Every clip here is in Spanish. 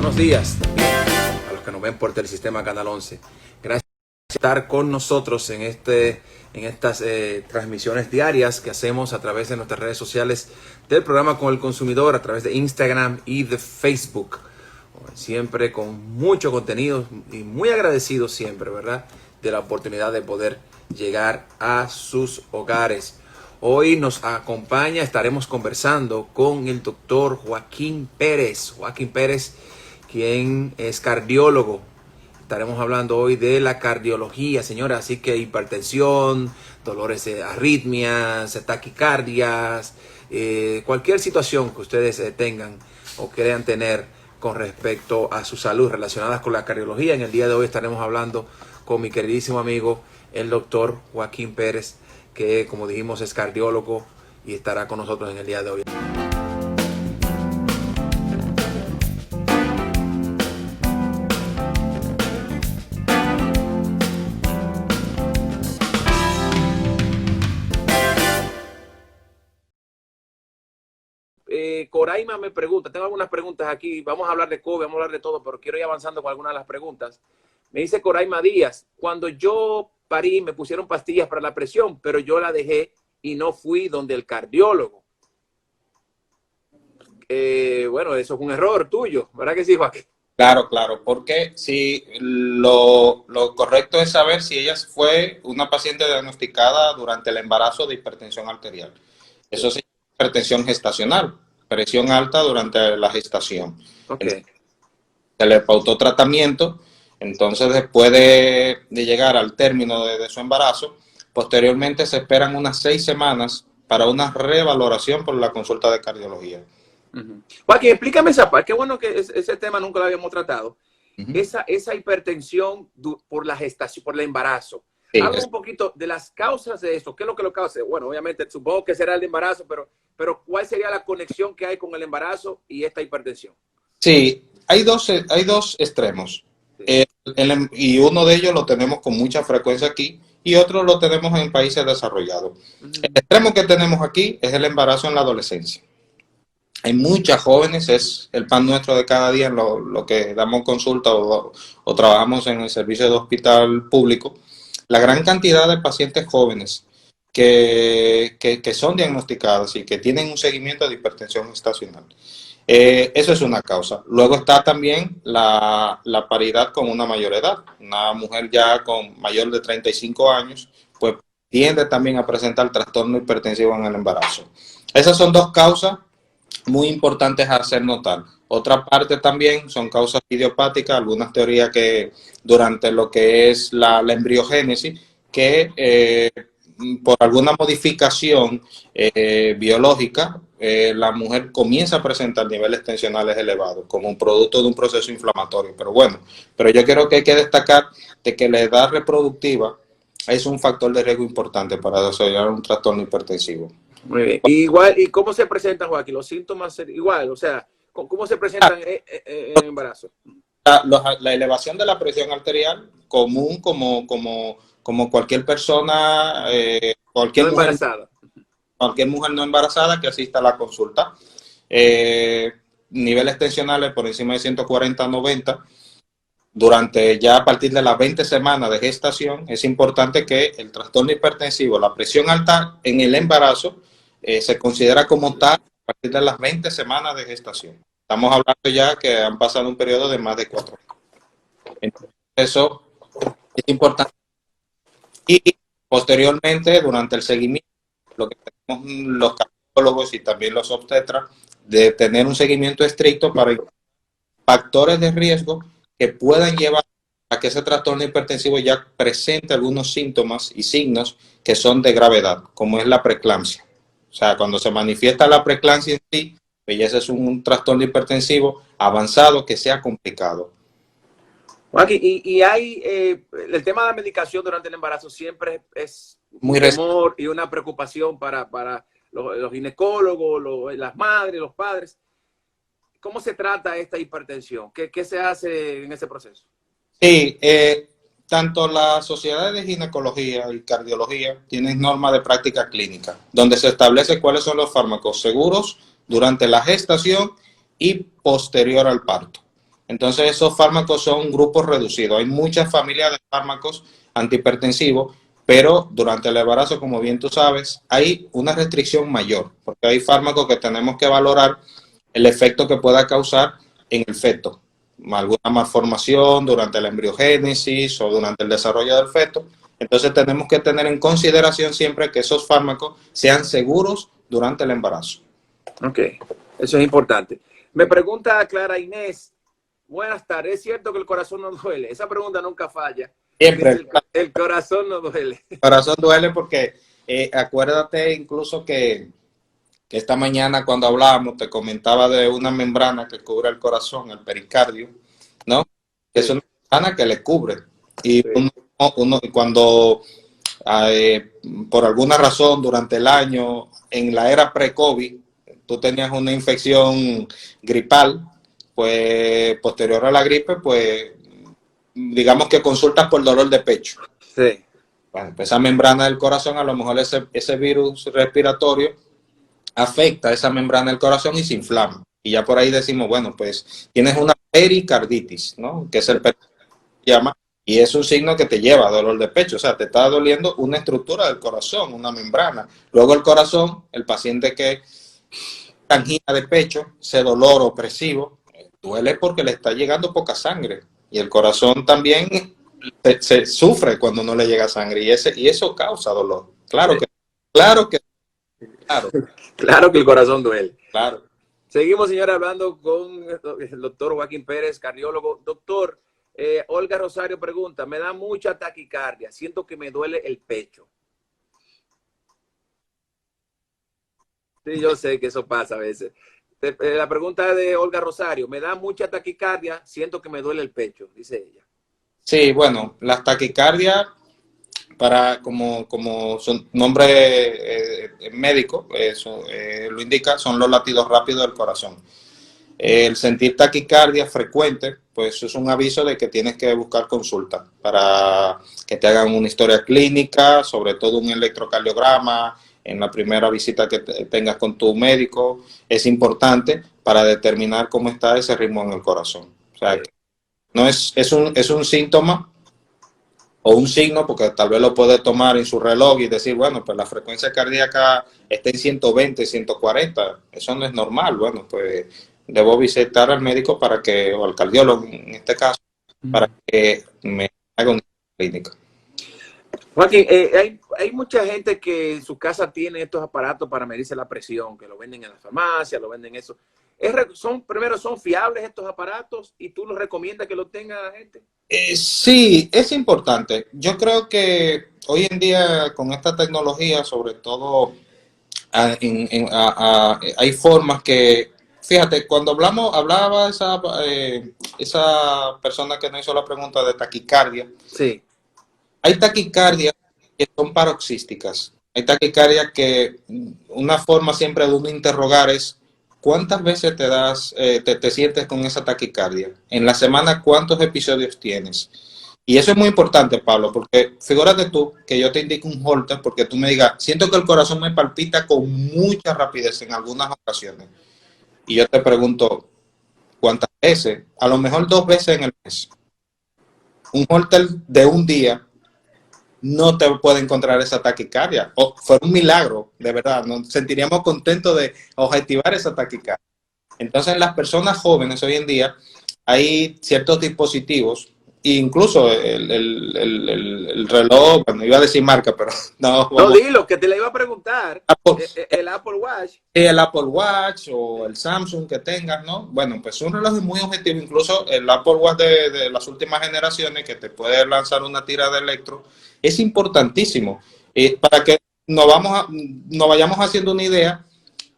buenos días también a los que nos ven por Telesistema Canal 11. Gracias por estar con nosotros en estas transmisiones diarias que hacemos a través de nuestras redes sociales del programa Con el Consumidor, a través de Instagram y de Facebook. Siempre con mucho contenido y muy agradecidos siempre, ¿verdad?, de la oportunidad de poder llegar a sus hogares. Hoy nos acompaña, estaremos conversando con el doctor Joaquín Pérez. Joaquín Pérez, quien es cardiólogo. Estaremos hablando hoy de la cardiología, señora. Así que hipertensión, dolores de arritmias, taquicardias, cualquier situación que ustedes tengan o crean tener con respecto a su salud relacionadas con la cardiología. En el día de hoy estaremos hablando con mi queridísimo amigo, el doctor Joaquín Pérez, que, como dijimos, es cardiólogo y estará con nosotros en el día de hoy. Coraima me pregunta, tengo algunas preguntas aquí, vamos a hablar de COVID, vamos a hablar de todo, pero quiero ir avanzando con algunas de las preguntas. Me dice Coraima Díaz, cuando yo parí me pusieron pastillas para la presión, pero yo la dejé y no fui donde el cardiólogo. Bueno, eso es un error tuyo, ¿verdad que sí, Joaquín? Claro, porque si lo correcto es saber si ella fue una paciente diagnosticada durante el embarazo de hipertensión arterial. Eso se llama hipertensión gestacional, presión alta durante la gestación. Okay. Se le pautó tratamiento, entonces después de llegar al término de su embarazo, posteriormente se esperan unas 6 semanas para una revaloración por la consulta de cardiología. Joaquín, explícame esa parte. Qué bueno que ese tema nunca lo habíamos tratado. Esa hipertensión por la gestación, por el embarazo. Sí, habla un poquito de las causas de esto. ¿Qué es lo que lo causa? Bueno, obviamente, supongo que será el embarazo, pero ¿cuál sería la conexión que hay con el embarazo y esta hipertensión? Sí, hay dos extremos. Sí. Y uno de ellos lo tenemos con mucha frecuencia aquí y otro lo tenemos en países desarrollados. El extremo que tenemos aquí es el embarazo en la adolescencia. Hay muchas jóvenes, es el pan nuestro de cada día en lo que damos consulta o trabajamos en el servicio de hospital público. La gran cantidad de pacientes jóvenes que son diagnosticadas y que tienen un seguimiento de hipertensión gestacional. Eso es una causa. Luego está también la paridad con una mayor edad. Una mujer ya con mayor de 35 años, pues tiende también a presentar trastorno hipertensivo en el embarazo. Esas son dos causas muy importantes a hacer notar. Otra parte también son causas idiopáticas, algunas teorías que durante lo que es la embriogénesis, que por alguna modificación biológica, la mujer comienza a presentar niveles tensionales elevados como un producto de un proceso inflamatorio. Pero yo creo que hay que destacar de que la edad reproductiva es un factor de riesgo importante para desarrollar un trastorno hipertensivo. Muy bien. Igual, ¿y cómo se presentan, Joaquín? Los síntomas igual, o sea, ¿cómo se presentan en el embarazo? La elevación de la presión arterial común como cualquier persona, cualquier mujer no embarazada que asista a la consulta. Niveles tensionales por encima de 140-90. Durante ya a partir de las 20 semanas de gestación, es importante que el trastorno hipertensivo, la presión alta en el embarazo, se considera como tal a partir de las 20 semanas de gestación. Estamos hablando ya que han pasado un periodo de más de 4 años. Entonces, eso es importante. Y posteriormente, durante el seguimiento, lo que tenemos los cardiólogos y también los obstetras, de tener un seguimiento estricto para factores de riesgo que puedan llevar a que ese trastorno hipertensivo ya presente algunos síntomas y signos que son de gravedad, como es la preeclampsia. O sea, cuando se manifiesta la preeclampsia en sí, pues ya ese es un trastorno hipertensivo avanzado que sea complicado. Joaquín, y hay el tema de la medicación durante el embarazo siempre es muy un temor y una preocupación para los ginecólogos, las madres, los padres. ¿Cómo se trata esta hipertensión? ¿Qué se hace en ese proceso? Sí, tanto la Sociedad de Ginecología y Cardiología tienen normas de práctica clínica, donde se establece cuáles son los fármacos seguros durante la gestación y posterior al parto. Entonces esos fármacos son grupos reducidos. Hay muchas familias de fármacos antihipertensivos, pero durante el embarazo, como bien tú sabes, hay una restricción mayor, porque hay fármacos que tenemos que valorar el efecto que pueda causar en el feto, alguna malformación durante la embriogénesis o durante el desarrollo del feto. Entonces tenemos que tener en consideración siempre que esos fármacos sean seguros durante el embarazo. Ok, eso es importante. Me pregunta Clara Inés, buenas tardes, ¿es cierto que el corazón no duele? Esa pregunta nunca falla. Siempre Dice, el corazón no duele. el corazón duele porque acuérdate incluso que esta mañana cuando hablábamos te comentaba de una membrana que cubre el corazón, el pericardio, ¿no? Que es una membrana que le cubre. Y Sí. uno cuando por alguna razón durante el año, en la era pre-COVID, tú tenías una infección gripal, pues posterior a la gripe, pues digamos que consultas por dolor de pecho. Sí. Bueno, pues esa membrana del corazón, a lo mejor ese virus respiratorio afecta esa membrana del corazón y se inflama. Y ya por ahí decimos, bueno, pues tienes una pericarditis, ¿no? Que es el llama, y es un signo que te lleva a dolor de pecho, o sea, te está doliendo una estructura del corazón, una membrana. Luego el corazón, el paciente que angina de pecho, ese dolor opresivo, duele porque le está llegando poca sangre. Y el corazón también se sufre cuando no le llega sangre y eso causa dolor. Claro que, claro que, claro, Claro que el corazón duele. claro. Seguimos, señora, hablando con el doctor Joaquín Pérez, cardiólogo. Doctor, Olga Rosario pregunta, me da mucha taquicardia, siento que me duele el pecho. Sí, yo sé que eso pasa a veces. La pregunta de Olga Rosario, me da mucha taquicardia, siento que me duele el pecho, dice ella. Sí, bueno, las taquicardias para como su nombre médico eso, lo indica, son los latidos rápidos del corazón. El sentir taquicardia frecuente, pues es un aviso de que tienes que buscar consulta para que te hagan una historia clínica, sobre todo un electrocardiograma en la primera visita que tengas con tu médico. Es importante para determinar cómo está ese ritmo en el corazón. O sea, no es un síntoma o un signo, porque tal vez lo puede tomar en su reloj y decir, bueno, pues la frecuencia cardíaca está en 120, 140, eso no es normal. Bueno, pues debo visitar al médico para que, o al cardiólogo en este caso, para que me haga una clínica. Joaquín, hay mucha gente que en su casa tiene estos aparatos para medirse la presión, que lo venden en la farmacia, lo venden eso. Primero, ¿son fiables estos aparatos y tú los recomiendas que lo tenga la gente? Sí, es importante. Yo creo que hoy en día con esta tecnología, sobre todo, hay formas que, fíjate, cuando hablaba esa persona que nos hizo la pregunta de taquicardia, Sí. hay taquicardias que son paroxísticas. Hay taquicardias que una forma siempre de uno interrogar es ¿cuántas veces te sientes con esa taquicardia? En la semana, ¿cuántos episodios tienes? Y eso es muy importante, Pablo, porque figúrate tú que yo te indico un holter porque tú me digas, siento que el corazón me palpita con mucha rapidez en algunas ocasiones. Y yo te pregunto, ¿cuántas veces? A lo mejor 2 veces en el mes. Un holter de un día no te puede encontrar esa taquicardia. O fue un milagro, de verdad. Nos sentiríamos contentos de objetivar esa taquicardia. Entonces, en las personas jóvenes hoy en día hay ciertos dispositivos, incluso el reloj, bueno, iba a decir marca, pero no, No, vamos. dilo, que te la iba a preguntar. Apple, El Apple Watch. el Apple Watch o el Samsung que tengas, ¿no? Bueno, pues son relojes muy objetivos, incluso el Apple Watch de las últimas generaciones que te puede lanzar una tira de electro, es importantísimo para que nos vayamos haciendo una idea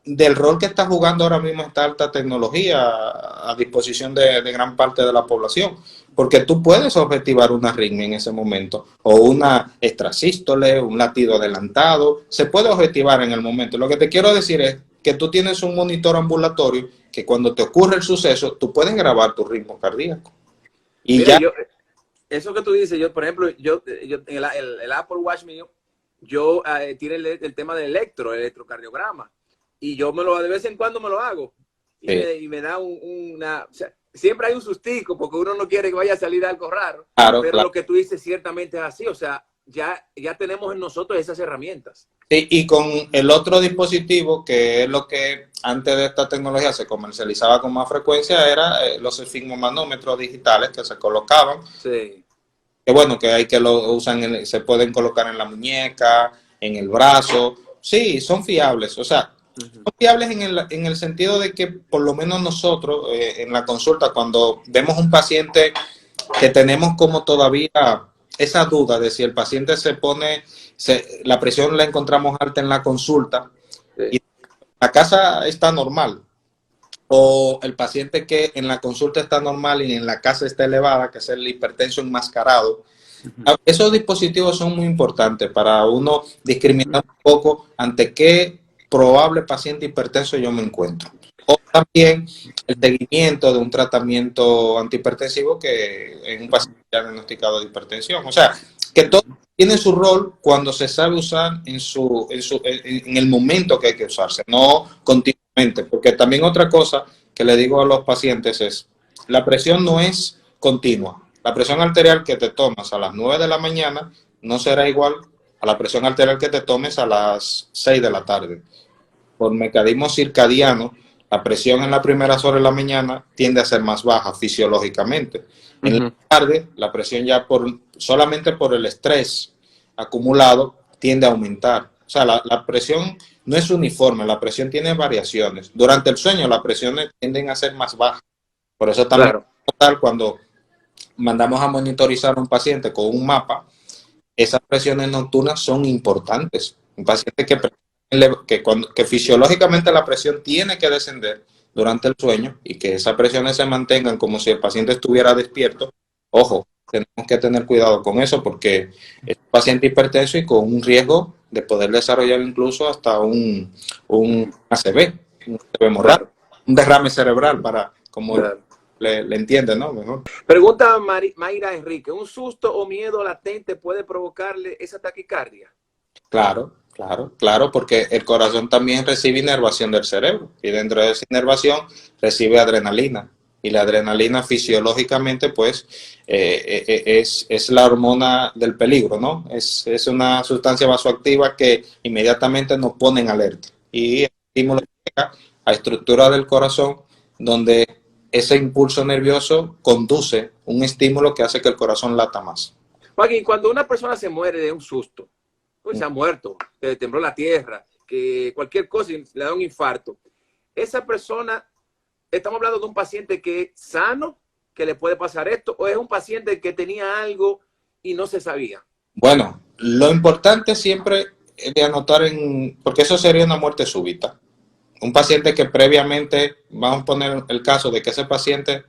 del rol que está jugando ahora mismo esta alta tecnología a disposición de gran parte de la población, porque tú puedes objetivar una arritmia en ese momento, o una extrasístole, un latido adelantado, se puede objetivar en el momento. Lo que te quiero decir es que tú tienes un monitor ambulatorio que cuando te ocurre el suceso, tú puedes grabar tu ritmo cardíaco. Y Mira, ya. eso que tú dices, yo, por ejemplo, el Apple Watch mío, yo tiene el tema del electrocardiograma. Y yo de vez en cuando me lo hago. Y Sí. me da una. O sea, siempre hay un sustico porque uno no quiere que vaya a salir algo raro, Claro, pero claro. lo que tú dices ciertamente es así, o sea, ya tenemos en nosotros esas herramientas. Y con el otro dispositivo, que es lo que antes de esta tecnología se comercializaba con más frecuencia, era los esfigmomanómetros digitales que se colocaban, Sí. que bueno, que hay que lo usan, se pueden colocar en la muñeca, en el brazo. Sí, son fiables, o sea, son fiables en el sentido de que por lo menos nosotros en la consulta, cuando vemos un paciente que tenemos como todavía esa duda de si el paciente se pone, la presión la encontramos alta en la consulta y Sí. la casa está normal, o el paciente que en la consulta está normal y en la casa está elevada, que es el hipertenso enmascarado. Esos dispositivos son muy importantes para uno discriminar un poco ante qué probable paciente hipertenso yo me encuentro. O también el seguimiento de un tratamiento antihipertensivo que en un paciente ya diagnosticado de hipertensión. O sea, que todo tiene su rol cuando se sabe usar en el momento que hay que usarse, no continuamente. Porque también otra cosa que le digo a los pacientes es, la presión no es continua. La presión arterial que te tomas a las 9 de la mañana no será igual a la presión arterial que te tomes a las 6 de la tarde. Por mecanismo circadiano, la presión en las primeras horas de la mañana tiende a ser más baja fisiológicamente. En la tarde, la presión ya solamente por el estrés acumulado tiende a aumentar. O sea, la presión no es uniforme, la presión tiene variaciones. Durante el sueño, las presiones tienden a ser más bajas. Por eso también Claro. cuando mandamos a monitorizar a un paciente con un mapa, esas presiones nocturnas son importantes. Un paciente que fisiológicamente la presión tiene que descender durante el sueño y que esas presiones se mantengan como si el paciente estuviera despierto. Ojo, tenemos que tener cuidado con eso porque es un paciente hipertenso y con un riesgo de poder desarrollar incluso hasta un ACV, un ACV hemorrágico, Claro. un derrame cerebral para, como Claro. le entiende, ¿no? Mejor. Pregunta Mayra Enrique, ¿un susto o miedo latente puede provocarle esa taquicardia? Claro, claro, claro, porque el corazón también recibe inervación del cerebro y dentro de esa inervación recibe adrenalina y la adrenalina fisiológicamente pues es la hormona del peligro, ¿no? Es una sustancia vasoactiva que inmediatamente nos pone en alerta y el estímulo llega a estructura del corazón donde ese impulso nervioso conduce un estímulo que hace que el corazón lata más. Joaquín, cuando una persona se muere de un susto, pues se ha muerto, que tembló la tierra, que cualquier cosa le da un infarto, esa persona, estamos hablando de un paciente que es sano, que le puede pasar esto, o es un paciente que tenía algo y no se sabía. Bueno, lo importante siempre es de anotar porque eso sería una muerte súbita. Un paciente que previamente, vamos a poner el caso de que ese paciente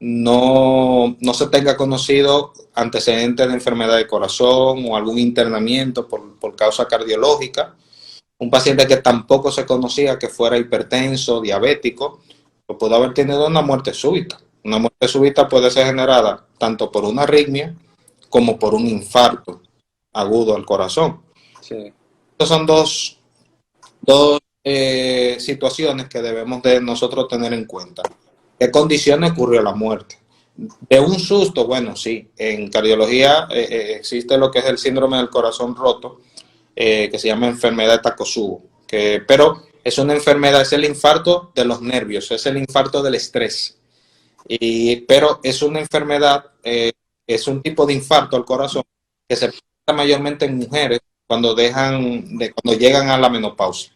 no se tenga conocido antecedentes de enfermedad de corazón o algún internamiento por causa cardiológica. Un paciente que tampoco se conocía que fuera hipertenso, diabético, pues pudo haber tenido una muerte súbita. Una muerte súbita puede ser generada tanto por una arritmia como por un infarto agudo al corazón. Sí. Estas son dos situaciones que debemos de nosotros tener en cuenta. ¿Qué condiciones ocurrió la muerte? De un susto, bueno, sí, en cardiología existe lo que es el síndrome del corazón roto, que se llama enfermedad de Takotsubo, pero es una enfermedad, es el infarto de los nervios, es el infarto del estrés, pero es una enfermedad, es un tipo de infarto al corazón que se presenta mayormente en mujeres cuando cuando llegan a la menopausia.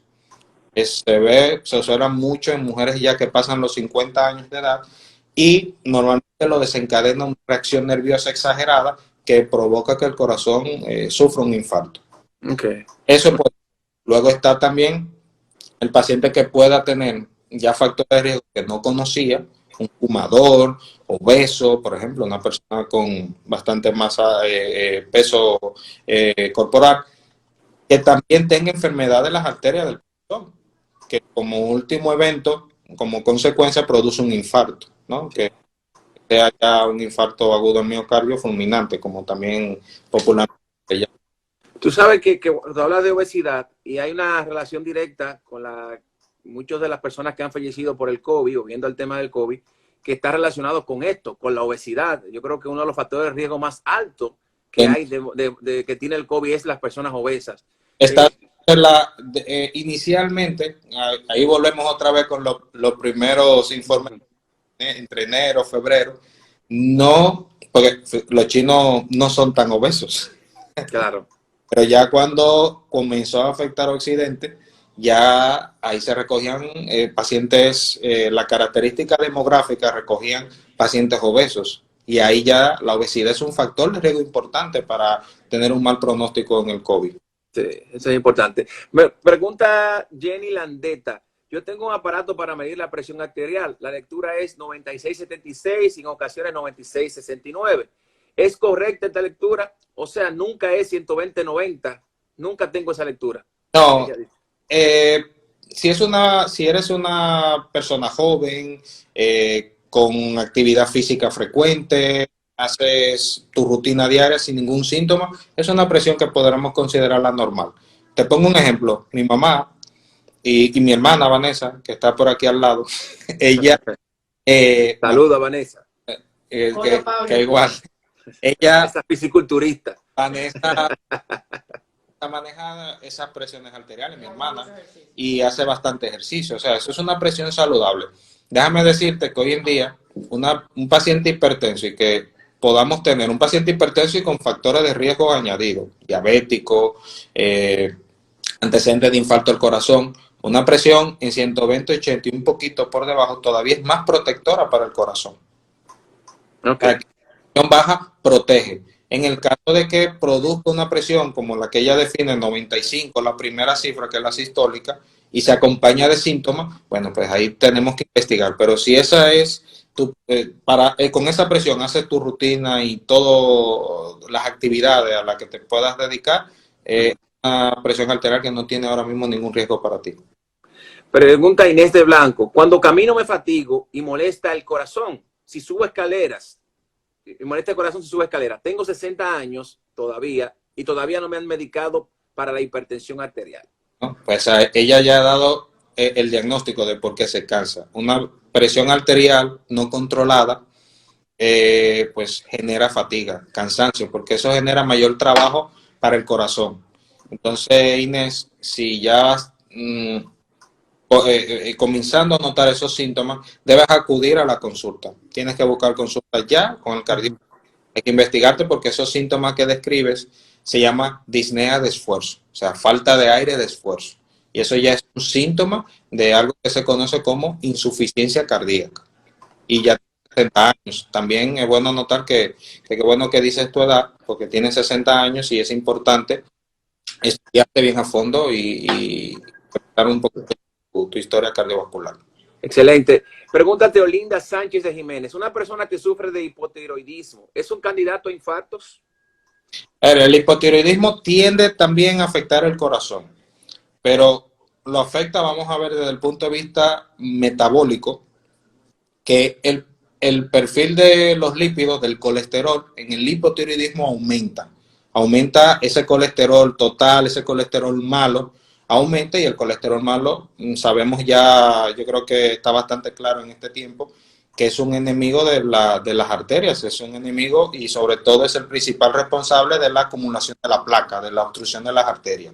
Se observa mucho en mujeres ya que pasan los 50 años de edad y normalmente lo desencadena una reacción nerviosa exagerada que provoca que el corazón sufra un infarto. Okay. Eso pues, luego está también el paciente que pueda tener ya factores de riesgo que no conocía, un fumador, obeso, por ejemplo, una persona con bastante masa, peso corporal, que también tenga enfermedad de las arterias del corazón, que como último evento, como consecuencia, produce un infarto, ¿no? Que sea ya un infarto agudo del miocardio fulminante, como también popularmente se llama. Tú sabes que tú hablas de obesidad y hay una relación directa con muchas de las personas que han fallecido por el COVID o viendo el tema del COVID, que está relacionado con esto, con la obesidad. Yo creo que uno de los factores de riesgo más altos que hay que tiene el COVID es las personas obesas. Está inicialmente, ahí volvemos otra vez con los primeros informes entre enero, febrero, no, porque los chinos no son tan obesos. Claro. Pero ya cuando comenzó a afectar a Occidente, ya ahí se recogían pacientes, la característica demográfica recogían pacientes obesos. Y ahí ya la obesidad es un factor de riesgo importante para tener un mal pronóstico en el COVID. Sí, eso es importante. Me pregunta Jenny Landeta. Yo tengo un aparato para medir la presión arterial. La lectura es 96/76 y en ocasiones 96/69. ¿Es correcta esta lectura? O sea, nunca es 120/90. Nunca tengo esa lectura. No, si eres una persona joven, con actividad física frecuente, haces tu rutina diaria sin ningún síntoma, es una presión que podremos considerarla normal. Te pongo un ejemplo. Mi mamá y mi hermana Vanessa, que está por aquí al lado, ella... Saluda, Vanessa. Que igual. Ella... Esa fisiculturista. Vanessa maneja esas presiones arteriales, mi hermana, y hace bastante ejercicio. O sea, eso es una presión saludable. Déjame decirte que hoy en día un paciente hipertenso y que podamos tener un paciente hipertenso y con factores de riesgo añadidos, diabético, antecedentes de infarto al corazón, una presión en 120/80 y un poquito por debajo todavía es más protectora para el corazón. Okay. La presión baja protege. En el caso de que produzca una presión como la que ella define, 95, la primera cifra que es la sistólica, y se acompaña de síntomas, bueno, pues ahí tenemos que investigar. Pero si esa es con esa presión haces tu rutina y todas las actividades a las que te puedas dedicar, una presión arterial que no tiene ahora mismo ningún riesgo para ti. Pregunta Inés de Blanco. Cuando camino me fatigo y molesta el corazón. Si subo escaleras, me molesta el corazón si sube escalera. Tengo 60 años todavía y todavía no me han medicado para la hipertensión arterial. ¿No? Pues ella ya ha dado el diagnóstico de por qué se cansa. Una presión arterial no controlada pues genera fatiga, cansancio, porque eso genera mayor trabajo para el corazón. Entonces, Inés, si ya vas comenzando a notar esos síntomas, debes acudir a la consulta. Tienes que buscar consulta ya con el cardiólogo. Hay que investigarte porque esos síntomas que describes se llama disnea de esfuerzo, o sea, falta de aire de esfuerzo. Y eso ya es un síntoma de algo que se conoce como insuficiencia cardíaca. Y ya tienes 60 años. También es bueno notar que bueno que dices tu edad, porque tienes 60 años y es importante estudiarte bien a fondo y preparar un poco tu historia cardiovascular. Excelente. Pregúntate Olinda Sánchez de Jiménez. Una persona que sufre de hipotiroidismo, ¿es un candidato a infartos? El hipotiroidismo tiende también a afectar el corazón, pero lo afecta, vamos a ver desde el punto de vista metabólico, que el perfil de los lípidos, del colesterol, en el hipotiroidismo aumenta ese colesterol total, ese colesterol malo, aumenta, y el colesterol malo, sabemos ya, yo creo que está bastante claro en este tiempo, que es un enemigo de las arterias, es un enemigo y sobre todo es el principal responsable de la acumulación de la placa, de la obstrucción de las arterias.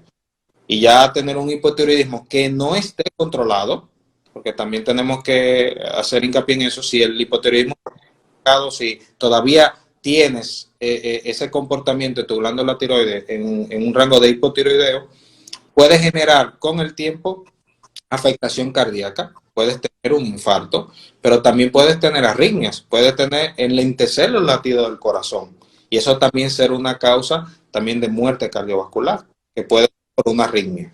Y ya tener un hipotiroidismo que no esté controlado, porque también tenemos que hacer hincapié en eso, si el hipotiroidismo, si todavía tienes ese comportamiento de tu glándula tiroides en un rango de hipotiroideo, puede generar con el tiempo afectación cardíaca, puedes tener un infarto, pero también puedes tener arritmias, puedes tener enlentecer los latidos del corazón. Y eso también ser una causa también de muerte cardiovascular, que puede ser por una arritmia.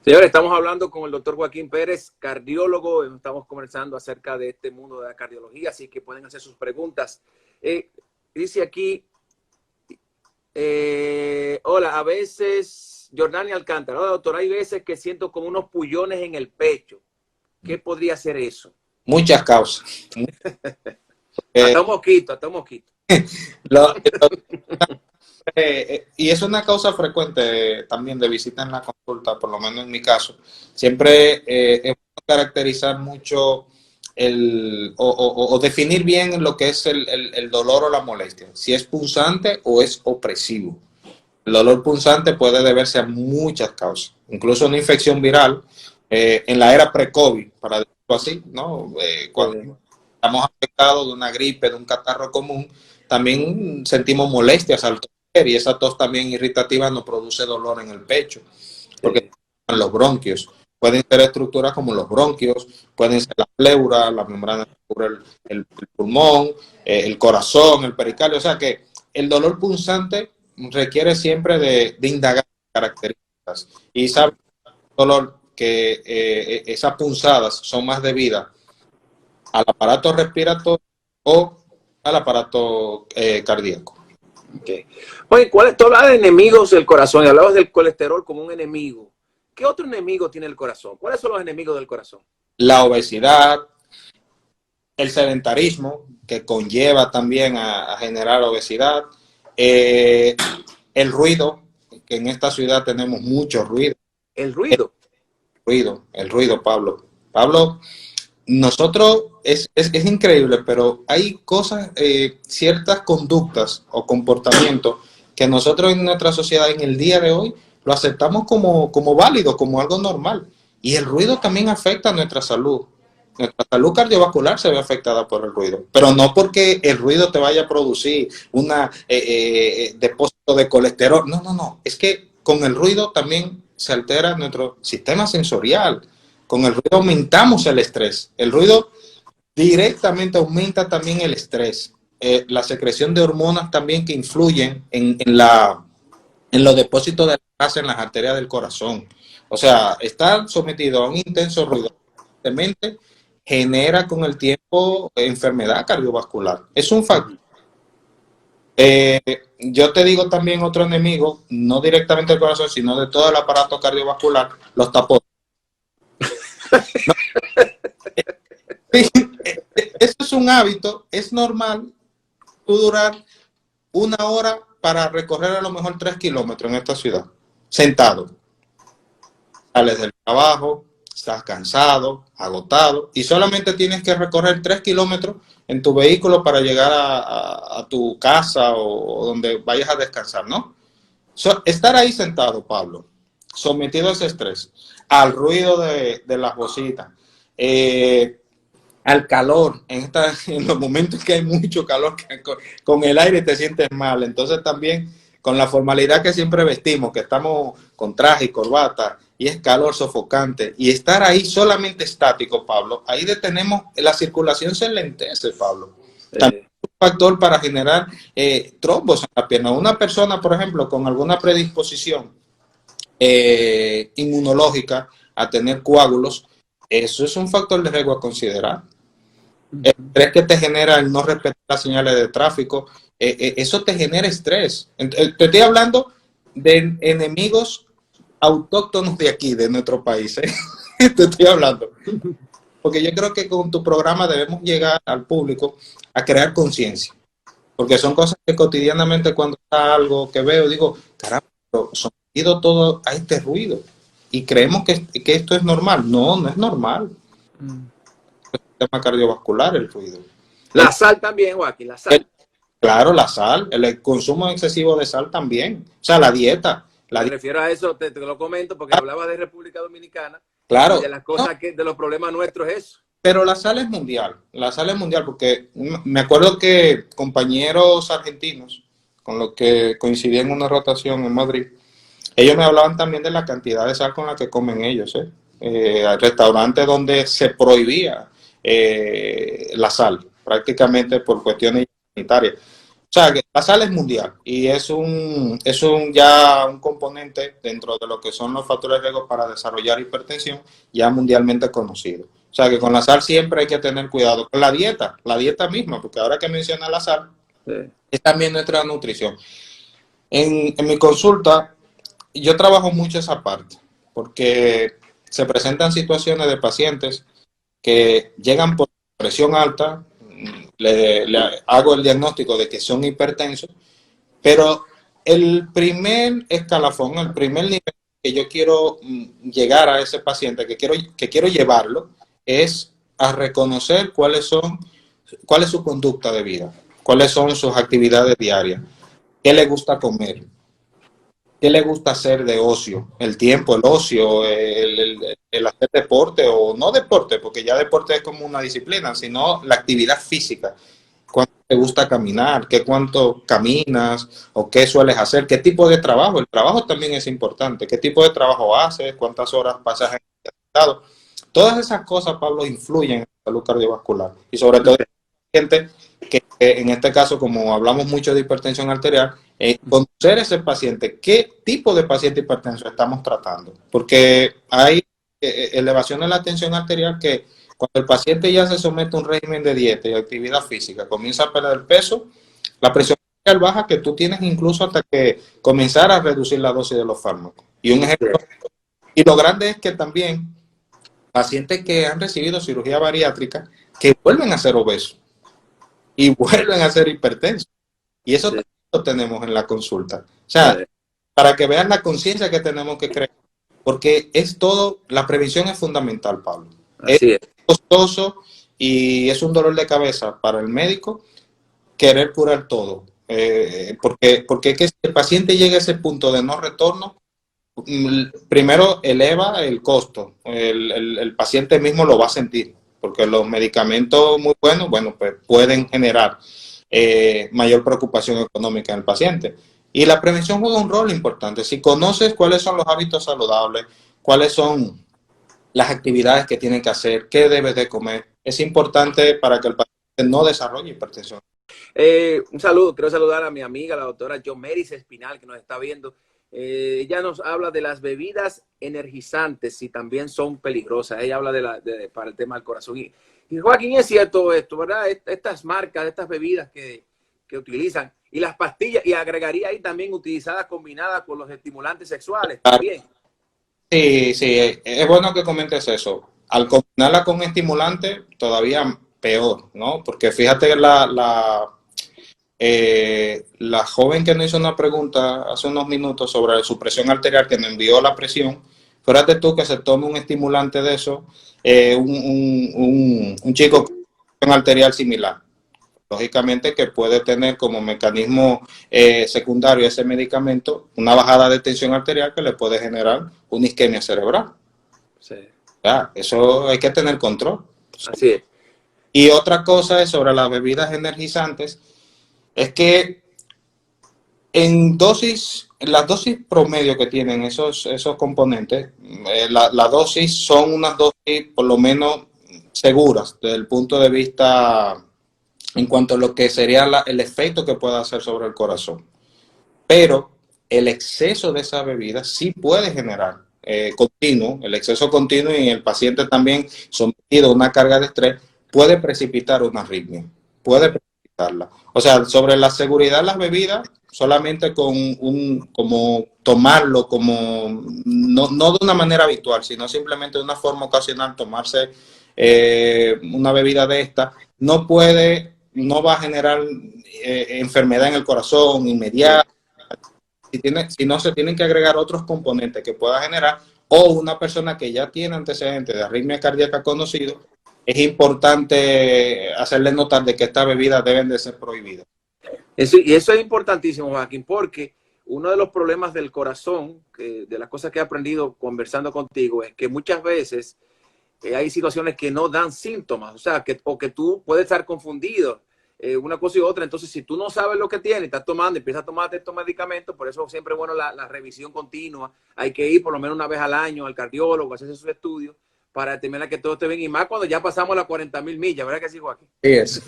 Señores, estamos hablando con el doctor Joaquín Pérez, cardiólogo. Estamos conversando acerca de este mundo de la cardiología, así que pueden hacer sus preguntas. Dice aquí, hola, a veces, Jordani Alcántara, hola doctor, hay veces que siento como unos pullones en el pecho. ¿Qué podría ser eso? Muchas causas. Hasta un mosquito, hasta un mosquito. Y es una causa frecuente también de visita en la consulta, por lo menos en mi caso. Siempre es caracterizar mucho o definir bien lo que es el dolor o la molestia, si es punzante o es opresivo. El dolor punzante puede deberse a muchas causas, incluso una infección viral en la era pre-COVID, para decirlo así, ¿no? Cuando estamos afectados de una gripe, de un catarro común, también sentimos molestias al toser y esa tos también irritativa nos produce dolor en el pecho, porque los bronquios pueden ser estructuras como los bronquios, pueden ser la pleura, la membrana que cubre el pulmón, el corazón, el pericardio, o sea que el dolor punzante requiere siempre de indagar características y saber dolor que esas punzadas son más debidas al aparato respiratorio o al aparato cardíaco. Okay. Oye, tú hablabas de enemigos del corazón y hablabas del colesterol como un enemigo. ¿Qué otro enemigo tiene el corazón? ¿Cuáles son los enemigos del corazón? La obesidad, el sedentarismo, que conlleva también a generar obesidad, el ruido, que en esta ciudad tenemos mucho ruido. El ruido. El ruido, Pablo. Pablo, nosotros, es increíble, pero hay cosas, ciertas conductas o comportamientos que nosotros en nuestra sociedad en el día de hoy lo aceptamos como válido, como algo normal. Y el ruido también afecta a nuestra salud. Nuestra salud cardiovascular se ve afectada por el ruido, pero no porque el ruido te vaya a producir una depósito de colesterol. No, no, no. Es que con el ruido también se altera nuestro sistema sensorial. Con el ruido aumentamos el estrés. El ruido directamente aumenta también el estrés. La secreción de hormonas también que influyen en los depósitos de la grasa en las arterias del corazón. O sea, estar sometido a un intenso ruido genera con el tiempo enfermedad cardiovascular. Es un factor. Yo te digo también otro enemigo, no directamente del corazón, sino de todo el aparato cardiovascular, los tapones. ¿No? Eso es un hábito, es normal tú durar una hora para recorrer a lo mejor 3 kilómetros en esta ciudad, sentado. Sales del trabajo, estás cansado, agotado, y solamente tienes que recorrer 3 kilómetros en tu vehículo para llegar a tu casa o donde vayas a descansar, ¿no? Estar ahí sentado, Pablo, sometido a ese estrés, al ruido de las bocinas, al calor, en los momentos que hay mucho calor, que con el aire te sientes mal. Entonces también con la formalidad que siempre vestimos, que estamos con traje y corbata, y es calor sofocante, y estar ahí solamente estático, Pablo, ahí detenemos, la circulación se enlentece, Pablo. También es un factor para generar trombos en la pierna. Una persona, por ejemplo, con alguna predisposición inmunológica a tener coágulos, eso es un factor de riesgo a considerar. El estrés que te genera el no respetar las señales de tráfico, eso te genera estrés. Te estoy hablando de enemigos autóctonos de aquí, de nuestro país. Te estoy hablando. Porque yo creo que con tu programa debemos llegar al público a crear conciencia. Porque son cosas que cotidianamente cuando está algo que veo, digo, caramba, sometido todo a este ruido. Y creemos que esto es normal. No, no es normal. El sistema cardiovascular, el ruido. La sal también, Joaquín, la sal. Claro, la sal, el consumo excesivo de sal también. O sea, la dieta. Me refiero a eso, te lo comento, porque hablaba de República Dominicana. Claro. Y de las cosas de los problemas nuestros es eso. Pero la sal es mundial. La sal es mundial porque me acuerdo que compañeros argentinos con los que coincidí en una rotación en Madrid, ellos me hablaban también de la cantidad de sal con la que comen ellos. Hay restaurantes donde se prohibía la sal, prácticamente por cuestiones sanitarias. O sea, que la sal es mundial y es ya un componente dentro de lo que son los factores de riesgo para desarrollar hipertensión ya mundialmente conocido. O sea, que con la sal siempre hay que tener cuidado. Con la dieta misma, porque ahora que menciona la sal, es también nuestra nutrición. En mi consulta, yo trabajo mucho esa parte, porque se presentan situaciones de pacientes que llegan por presión alta, le hago el diagnóstico de que son hipertensos, pero el primer escalafón, el primer nivel que yo quiero llegar a ese paciente, que quiero llevarlo, es a reconocer cuál es su conducta de vida, cuáles son sus actividades diarias, qué le gusta comer, qué le gusta hacer de ocio, el tiempo, el ocio, el hacer deporte o no deporte, porque ya deporte es como una disciplina, sino la actividad física. ¿Cuánto te gusta caminar? ¿Qué cuánto caminas? ¿O qué sueles hacer? ¿Qué tipo de trabajo? El trabajo también es importante. ¿Qué tipo de trabajo haces? ¿Cuántas horas pasas en el estado? Todas esas cosas, Pablo, influyen en la salud cardiovascular. Y sobre todo, gente que en este caso, como hablamos mucho de hipertensión arterial, conocer ese paciente, qué tipo de paciente hipertenso estamos tratando. Porque hay elevación de la tensión arterial que cuando el paciente ya se somete a un régimen de dieta y actividad física, comienza a perder peso, la presión arterial baja que tú tienes incluso hasta que comenzar a reducir la dosis de los fármacos. Y un ejemplo, y lo grande es que también pacientes que han recibido cirugía bariátrica que vuelven a ser obesos y vuelven a ser hipertensos. Y eso también lo tenemos en la consulta. O sea, para que vean la conciencia que tenemos que crear, porque es todo, la prevención es fundamental, Pablo. Así es. Costoso y es un dolor de cabeza para el médico querer curar todo. Porque que si el paciente llega a ese punto de no retorno, primero eleva el costo. El paciente mismo lo va a sentir, porque los medicamentos muy buenos, bueno, pues pueden generar mayor preocupación económica en el paciente. Y la prevención juega un rol importante. Si conoces cuáles son los hábitos saludables, cuáles son las actividades que tienen que hacer, qué debes de comer, es importante para que el paciente no desarrolle hipertensión. Un saludo, quiero saludar a mi amiga, la doctora Yomeris Espinal, que nos está viendo. Ella nos habla de las bebidas energizantes y también son peligrosas. Ella habla para el tema del corazón. Y Joaquín, es cierto esto, ¿verdad? Estas marcas, estas bebidas que utilizan y las pastillas, y agregaría ahí también utilizadas combinadas con los estimulantes sexuales también. Sí, sí, es bueno que comentes eso. Al combinarla con estimulante, todavía peor, ¿no? Porque fíjate la joven que nos hizo una pregunta hace unos minutos sobre su presión arterial, que nos envió la presión, fíjate tú que se tome un estimulante de eso, un chico con presión arterial similar. Lógicamente que puede tener como mecanismo secundario ese medicamento una bajada de tensión arterial que le puede generar una isquemia cerebral. Sí. Ya, eso hay que tener control. Así es. Y otra cosa es sobre las bebidas energizantes, es que en las dosis promedio que tienen esos componentes, la dosis son unas dosis por lo menos seguras desde el punto de vista en cuanto a lo que sería el efecto que pueda hacer sobre el corazón. Pero el exceso de esa bebida sí puede generar continuo, el exceso continuo y el paciente también sometido a una carga de estrés puede precipitar una arritmia, puede precipitarla. O sea, sobre la seguridad de las bebidas, solamente como tomarlo, como no de una manera habitual, sino simplemente de una forma ocasional, tomarse una bebida de esta, no va a generar enfermedad en el corazón inmediata. Si no, se tienen que agregar otros componentes que pueda generar, o una persona que ya tiene antecedentes de arritmia cardíaca conocido, es importante hacerle notar de que estas bebidas deben de ser prohibidas. Y eso es importantísimo, Joaquín, porque uno de los problemas del corazón, de las cosas que he aprendido conversando contigo, es que muchas veces hay situaciones que no dan síntomas, o sea, que tú puedes estar confundido una cosa y otra. Entonces, si tú no sabes lo que tienes, estás tomando, empiezas a tomarte estos medicamentos, por eso siempre es bueno la revisión continua. Hay que ir por lo menos una vez al año al cardiólogo, hacerse sus estudios para determinar que todo esté bien, y más cuando ya pasamos las 40,000 millas, ¿verdad que sí, Joaquín? Sí, es.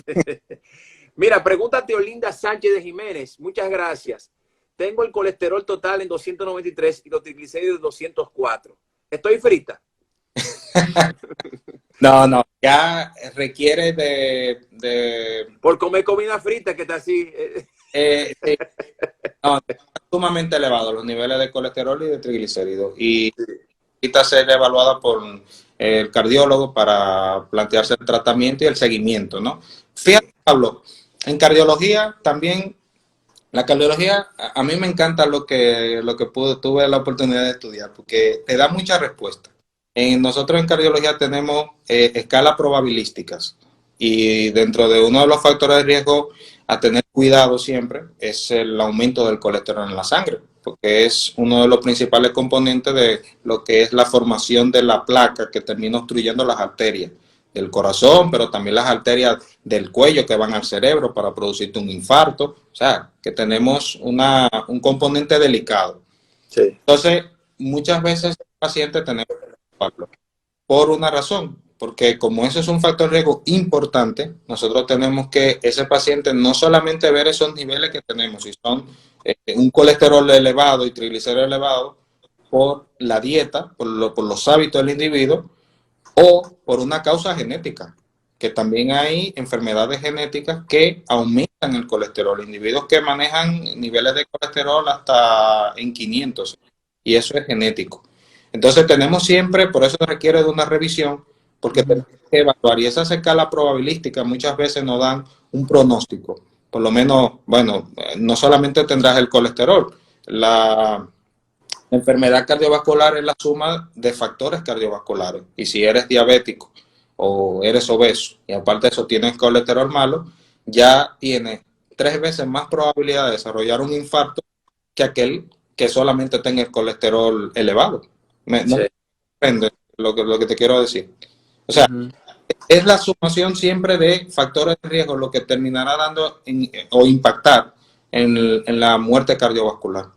Mira, pregúntate Olinda Sánchez de Jiménez, muchas gracias. Tengo el colesterol total en 293 y los triglicéridos 204. ¿Estoy frita? No, ya requiere de Por comer comida frita, que está así. sí. No, sumamente elevado los niveles de colesterol y de triglicéridos. Y necesita ser evaluada por el cardiólogo para plantearse el tratamiento y el seguimiento, ¿no? Fíjate, Pablo, en cardiología también, la cardiología, a mí me encanta lo que tuve la oportunidad de estudiar, porque te da mucha respuesta. Nosotros en cardiología tenemos escalas probabilísticas y dentro de uno de los factores de riesgo a tener cuidado siempre es el aumento del colesterol en la sangre, porque es uno de los principales componentes de lo que es la formación de la placa que termina obstruyendo las arterias del corazón, pero también las arterias del cuello que van al cerebro para producirte un infarto. O sea, que tenemos un componente delicado. Sí. Entonces, muchas veces el paciente tenemos que preocuparlo por una razón, porque como eso es un factor de riesgo importante, nosotros tenemos que ese paciente no solamente ver esos niveles que tenemos, si son un colesterol elevado y triglicéridos elevados, por la dieta, por los hábitos del individuo, o por una causa genética, que también hay enfermedades genéticas que aumentan el colesterol, individuos que manejan niveles de colesterol hasta en 500, y eso es genético. Entonces tenemos siempre, por eso requiere de una revisión, porque tenemos que evaluar, y esas escalas probabilísticas muchas veces nos dan un pronóstico. Por lo menos, bueno, no solamente tendrás el colesterol, la enfermedad cardiovascular es la suma de factores cardiovasculares. Y si eres diabético o eres obeso y aparte de eso tienes colesterol malo, ya tienes 3 veces más probabilidad de desarrollar un infarto que aquel que solamente tenga el colesterol elevado. No Sí. entiendes lo que te quiero decir. O sea, es la sumación siempre de factores de riesgo lo que terminará dando o impactar en la muerte cardiovascular.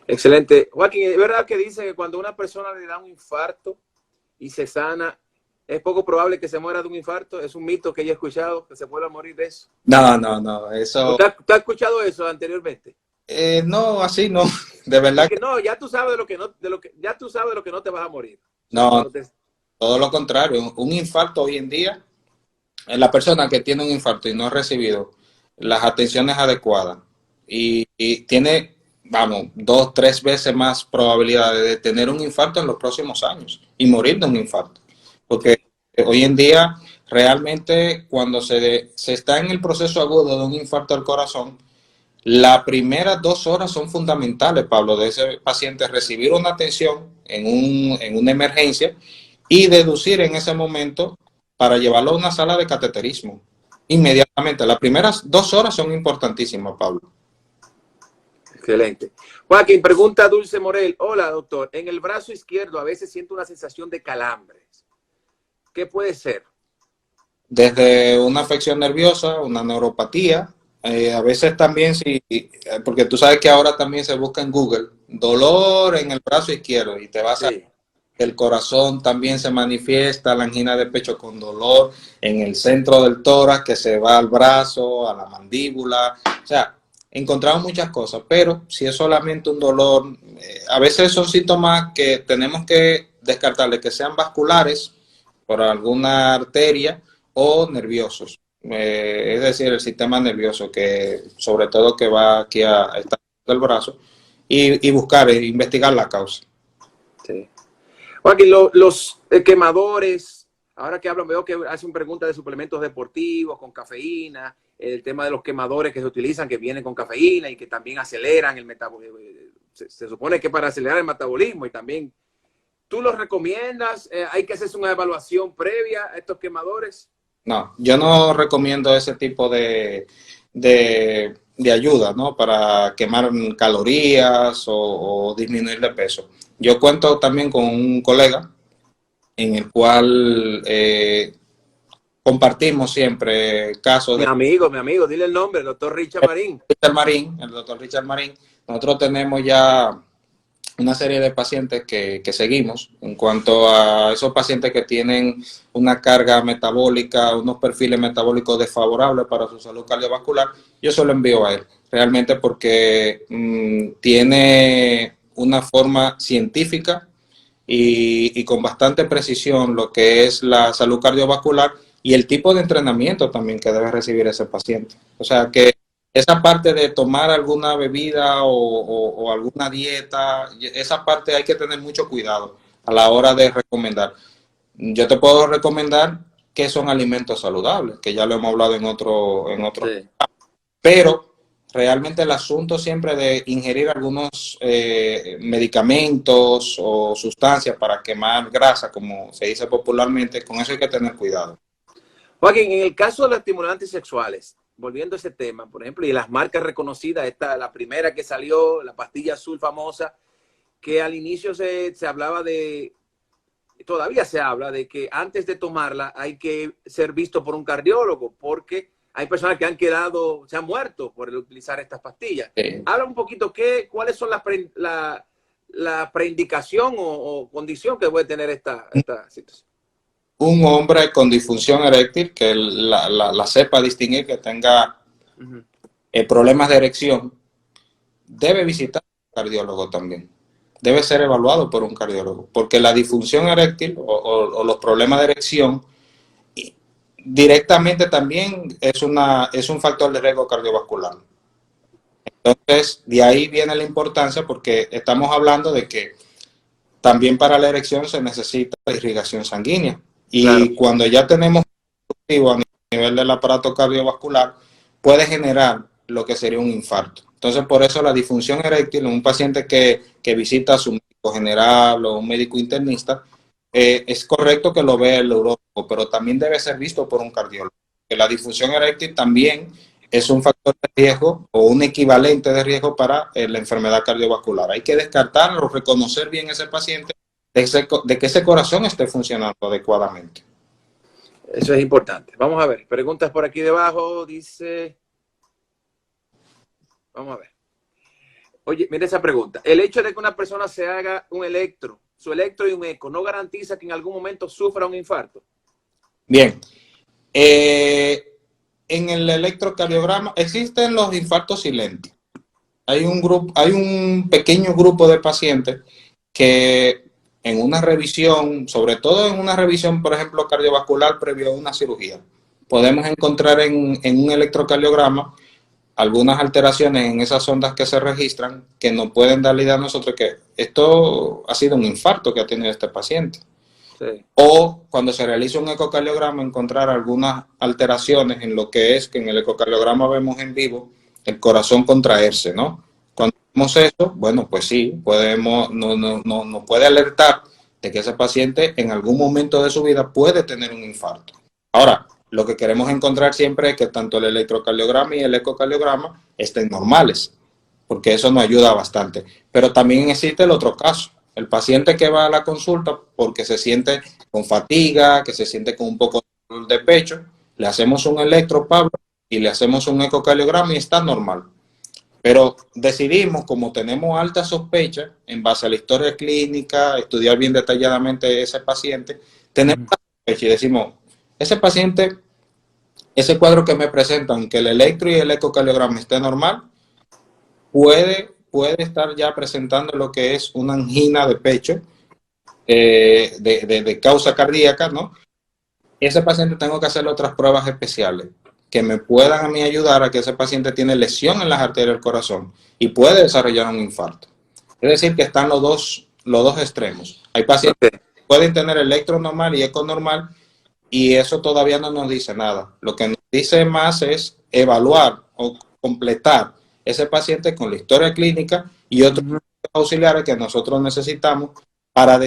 Excelente. Joaquín, ¿es verdad que dicen que cuando una persona le da un infarto y se sana, es poco probable que se muera de un infarto? Es un mito que yo he escuchado, que se pueda morir de eso. No, eso... ¿Usted ha escuchado eso anteriormente? No, así no, de Es verdad que que no, ya tú sabes de lo que no, ya tú sabes de lo que no te vas a morir. O sea, no, cuando te, todo lo contrario. Un infarto hoy en día, la persona que tiene un infarto y no ha recibido las atenciones adecuadas y tiene, vamos, 2, 3 veces más probabilidades de tener un infarto en los próximos años y morir de un infarto. Porque hoy en día, realmente, cuando se está en el proceso agudo de un infarto al corazón, las primeras 2 horas son fundamentales, Pablo, de ese paciente recibir una atención en una emergencia y deducir en ese momento para llevarlo a una sala de cateterismo. Inmediatamente, las primeras 2 horas son importantísimas, Pablo. excelente. Joaquín, pregunta Dulce Morel. Hola, doctor. En el brazo izquierdo a veces siento una sensación de calambres. ¿Qué puede ser? Desde una afección nerviosa, una neuropatía, a veces también, sí, porque tú sabes que ahora también se busca en Google, dolor en el brazo izquierdo y te vas a... Sí. El corazón también se manifiesta, la angina de pecho con dolor en el centro del tórax que se va al brazo, a la mandíbula. O sea, encontramos muchas cosas, pero si es solamente un dolor, a veces son síntomas que tenemos que descartarle que sean vasculares por alguna arteria o nerviosos. Es decir, el sistema nervioso que sobre todo que va aquí a estar del brazo y buscar, investigar la causa. Sí. Joaquín, los quemadores, ahora que hablan, veo que hacen preguntas de suplementos deportivos con cafeína, el tema de los quemadores que se utilizan, que vienen con cafeína y que también aceleran el metabolismo. Se supone que para acelerar el metabolismo y también, ¿tú los recomiendas? ¿Hay que hacerse una evaluación previa a estos quemadores? No, yo no recomiendo ese tipo de ayuda, ¿no? Para quemar calorías o disminuir de peso. Yo cuento también con un colega en el cual compartimos siempre casos de Mi amigo, dile el nombre, el doctor Richard Marín. Richard Marín, el doctor Richard Marín. Nosotros tenemos ya una serie de pacientes que seguimos en cuanto a esos pacientes que tienen una carga metabólica, unos perfiles metabólicos desfavorables para su salud cardiovascular. Yo se lo envío a él, realmente porque tiene una forma científica y con bastante precisión lo que es la salud cardiovascular y el tipo de entrenamiento también que debe recibir ese paciente. O sea que esa parte de tomar alguna bebida o alguna dieta, esa parte hay que tener mucho cuidado a la hora de recomendar. Yo te puedo recomendar que son alimentos saludables, que ya lo hemos hablado en otro Sí. pero realmente el asunto siempre de ingerir algunos medicamentos o sustancias para quemar grasa, como se dice popularmente, con eso hay que tener cuidado. Joaquín, en el caso de los estimulantes sexuales, volviendo a ese tema, por ejemplo, y las marcas reconocidas, la primera que salió, la pastilla azul famosa, que al inicio se hablaba de, todavía se habla de que antes de tomarla hay que ser visto por un cardiólogo, porque hay personas que han quedado, se han muerto por utilizar estas pastillas. Habla un poquito cuáles son la preindicación o condición que puede tener esta situación. Un hombre con disfunción eréctil, que la sepa distinguir, que tenga problemas de erección, debe visitar a un cardiólogo también. Debe ser evaluado por un cardiólogo, porque la disfunción eréctil o los problemas de erección directamente también es un factor de riesgo cardiovascular. Entonces, de ahí viene la importancia, porque estamos hablando de que también para la erección se necesita irrigación sanguínea. Y claro, cuando ya tenemos a nivel del aparato cardiovascular, puede generar lo que sería un infarto. Entonces, por eso la disfunción eréctil en un paciente que visita a su médico general o un médico internista, es correcto que lo vea el neurólogo, pero también debe ser visto por un cardiólogo. Que la disfunción eréctil también es un factor de riesgo o un equivalente de riesgo para la enfermedad cardiovascular. Hay que descartarlo, reconocer bien a ese paciente de que ese corazón esté funcionando adecuadamente. Eso es importante. Vamos a ver, preguntas por aquí debajo, dice... Vamos a ver. Oye, mira esa pregunta. El hecho de que una persona se haga su electro y un eco, ¿no garantiza que en algún momento sufra un infarto? Bien. En el electrocardiograma existen los infartos silentes. Hay un pequeño grupo de pacientes que en una revisión, sobre todo en una revisión, por ejemplo, cardiovascular previo a una cirugía, podemos encontrar en un electrocardiograma algunas alteraciones en esas ondas que se registran que nos pueden dar la idea a nosotros que esto ha sido un infarto que ha tenido este paciente. Sí. O cuando se realiza un ecocardiograma, encontrar algunas alteraciones en lo que es que en el ecocardiograma vemos en vivo el corazón contraerse, ¿no? Cuando vemos eso, bueno, pues sí, nos puede alertar de que ese paciente en algún momento de su vida puede tener un infarto. Ahora, lo que queremos encontrar siempre es que tanto el electrocardiograma y el ecocardiograma estén normales, porque eso nos ayuda bastante. Pero también existe el otro caso. El paciente que va a la consulta porque se siente con fatiga, que se siente con un poco de pecho, le hacemos un electro, Pablo, y le hacemos un ecocardiograma y está normal. Pero decidimos, como tenemos alta sospecha, en base a la historia clínica, estudiar bien detalladamente ese paciente, tenemos la sospecha y decimos, ese paciente, ese cuadro que me presentan, aunque el electro y el ecocardiograma esté normal, puede estar ya presentando lo que es una angina de pecho de causa cardíaca, ¿no? Ese paciente tengo que hacerle otras pruebas especiales que me puedan a mí ayudar a que ese paciente tiene lesión en las arterias del corazón y puede desarrollar un infarto. Es decir, que están los dos extremos. Hay pacientes que pueden tener electro normal y eco normal y eso todavía no nos dice nada. Lo que nos dice más es evaluar o completar ese paciente con la historia clínica y otros auxiliares que nosotros necesitamos para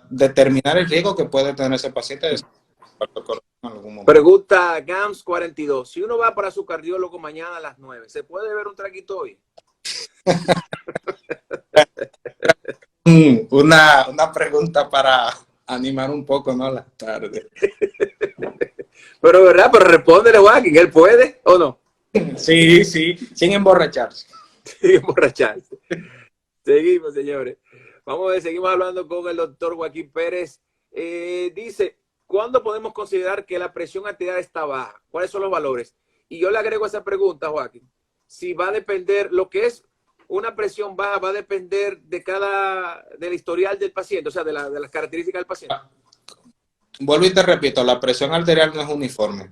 determinar el riesgo que puede tener ese paciente de en algún momento. Pregunta GAMS 42. Si uno va para su cardiólogo mañana a las 9, ¿se puede beber un traguito hoy? Una pregunta para animar un poco, ¿no? La tarde. Pero, ¿verdad? Pero respóndele, Joaquín, ¿él puede o no? Sí, sin emborracharse. Sin emborracharse. Seguimos, señores. Vamos a ver, seguimos hablando con el doctor Joaquín Pérez. Dice, ¿cuándo podemos considerar que la presión arterial está baja? ¿Cuáles son los valores? Y yo le agrego esa pregunta, Joaquín. Si va a depender, lo que es una presión baja va a depender del historial del paciente, o sea, de las características del paciente. Vuelvo y te repito, la presión arterial no es uniforme.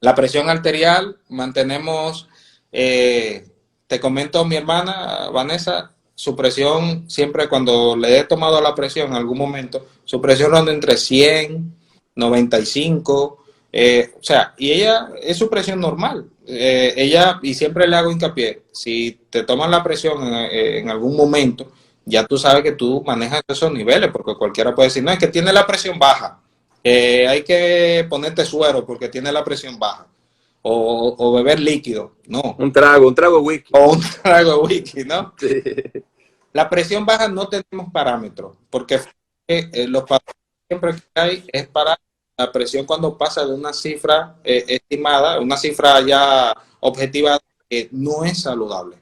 La presión arterial mantenemos, te comento mi hermana Vanessa, su presión siempre cuando le he tomado la presión en algún momento, su presión ronda entre 100, 95, O sea, y ella es su presión normal. Ella, y siempre le hago hincapié, si te toman la presión en algún momento, ya tú sabes que tú manejas esos niveles, porque cualquiera puede decir, no, es que tiene la presión baja, hay que ponerte suero porque tiene la presión baja, o beber líquido, no, Un trago de whisky. o un trago de whisky, ¿no? Sí. La presión baja no tenemos parámetros, porque los parámetros siempre que hay es para la presión cuando pasa de una cifra estimada, una cifra ya objetiva, que no es saludable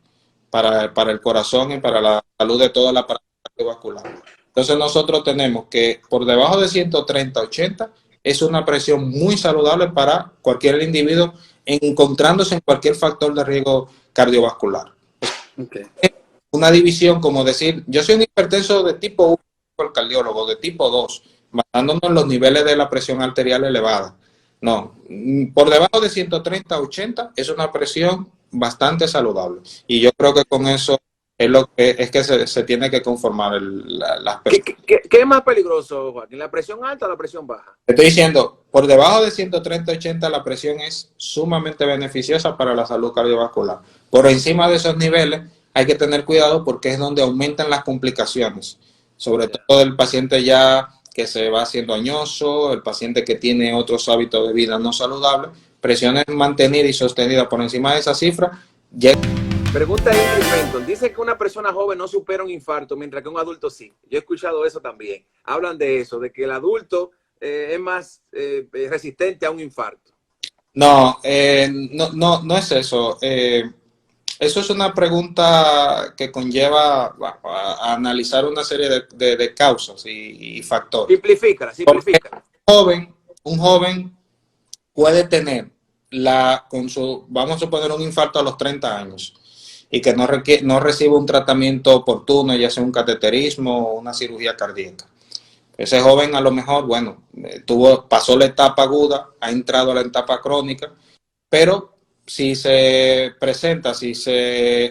para el corazón y para la salud de toda la aparato cardiovascular. Entonces nosotros tenemos que por debajo de 130-80 es una presión muy saludable para cualquier individuo encontrándose en cualquier factor de riesgo cardiovascular. Okay. Una división como decir, yo soy un hipertenso de tipo 1 por el cardiólogo, de tipo 2, basándonos en los niveles de la presión arterial elevada. No, por debajo de 130-80 es una presión bastante saludable. Y yo creo que con eso es lo que es que se tiene que conformar las personas. ¿Qué es más peligroso, Joaquín? ¿La presión alta o la presión baja? Estoy diciendo, por debajo de 130-80 la presión es sumamente beneficiosa para la salud cardiovascular. Por encima de esos niveles hay que tener cuidado porque es donde aumentan las complicaciones, sobre todo el paciente ya que se va haciendo añoso, el paciente que tiene otros hábitos de vida no saludables, presiones mantenidas y sostenidas por encima de esa cifra. Pregunta Ingrid Fenton, dice que una persona joven no supera un infarto, mientras que un adulto sí. Yo he escuchado eso también. Hablan de eso, de que el adulto es más resistente a un infarto. No, no es eso. Eso es una pregunta que conlleva a analizar una serie de causas y factores. Simplifícala. Un joven puede tener vamos a suponer un infarto a los 30 años y que no recibe un tratamiento oportuno, ya sea un cateterismo o una cirugía cardíaca. Ese joven a lo mejor, bueno, pasó la etapa aguda, ha entrado a la etapa crónica, pero si se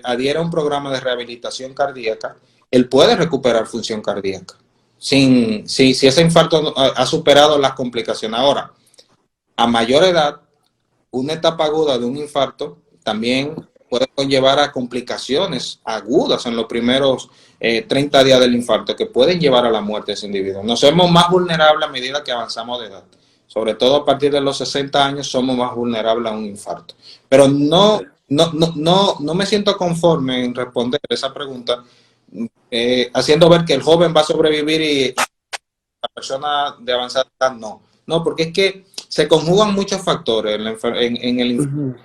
adhiere a un programa de rehabilitación cardíaca, él puede recuperar función cardíaca. Si ese infarto ha superado las complicaciones. Ahora, a mayor edad, una etapa aguda de un infarto también puede conllevar a complicaciones agudas en los primeros 30 días del infarto que pueden llevar a la muerte de ese individuo. Nos hacemos más vulnerables a medida que avanzamos de edad. Sobre todo a partir de los 60 años somos más vulnerables a un infarto. Pero no me siento conforme en responder esa pregunta haciendo ver que el joven va a sobrevivir y la persona de avanzada edad no. No, porque es que se conjugan muchos factores en el infarto.